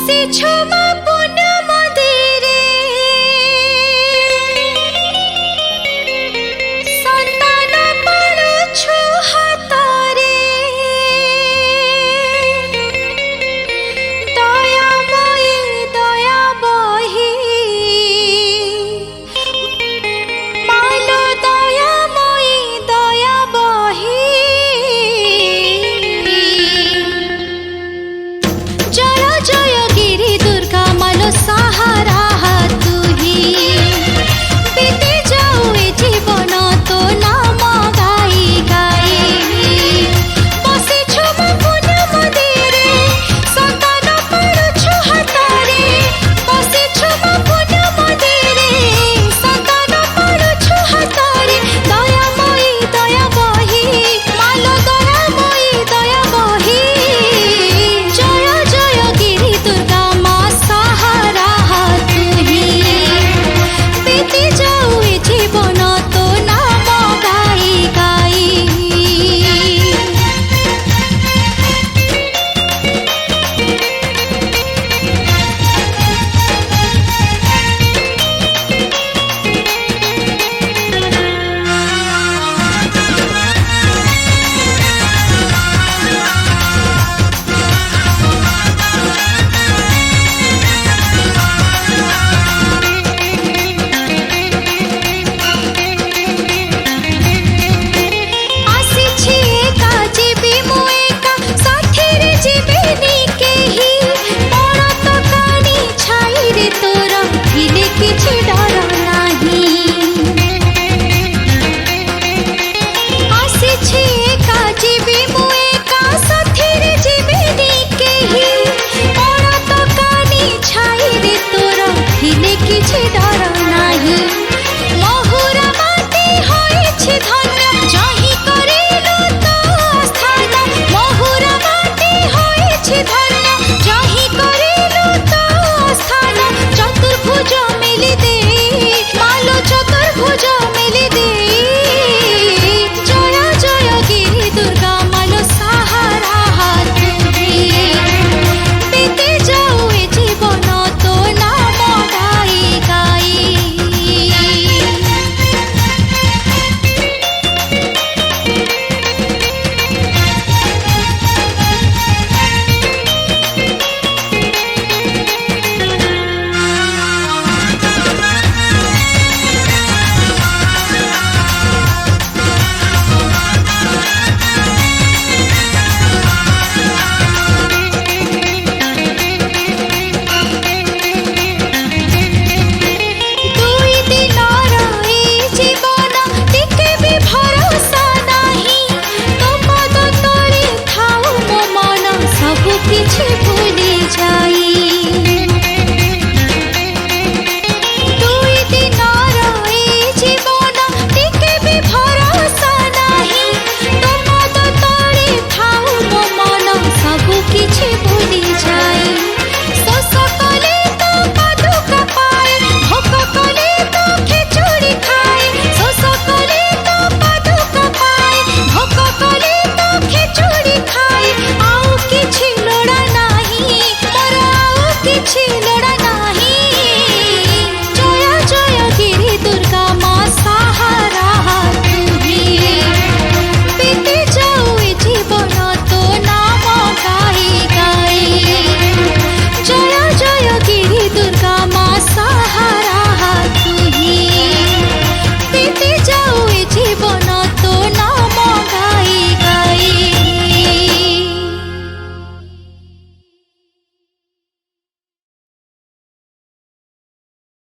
বসেছো আপন মন্দিরে সন্তান পড়ুছো হাতরে দয়াময়ী দয়া বহি মালো দয়াময়ী দয়া বহি জয় জয় গিরি দুর্গা মালো সাহারা তু হি বিতে যাও এ জীবন তো নাম গাই গাই বসেছো আপন মন্দিরে সন্তান পড়ুছো হাতরে বসেছো আপন মন্দিরে সন্তান পড়ুছো হাতরে দয়াময়ী দয়া বহি মালো দয়াময়ী দয়া বহি জয় জয় গিরি দুর্গা মা সাহারা তু হি বিতে যাও এ জীবন তো নাম গাই গাই আসিছি একা যাবি মু একা সাথীরে যাবেনি কেহি পড়ত কানি ছাইরে তোর ଥିଲେ କିଛି ଡର ନାହିଁ ଆସିଛି ଏକା ଯିବି ମୁଁ ଏକା ସାଥୀରେ ଯିବେନି କେହି ପଡ଼ତ କାନି ଛାଇରେ ତୋର ଥିଲେ କିଛି ଡର ନାହିଁ ମହୁରା ମାଟି ହୋଇଛି ଧନ୍ୟ ଜହିଁ କରିଲୁ ତ ସ୍ଥାନ ମହୁରା ମାଟି ହୋଇଛି ଧନ୍ୟ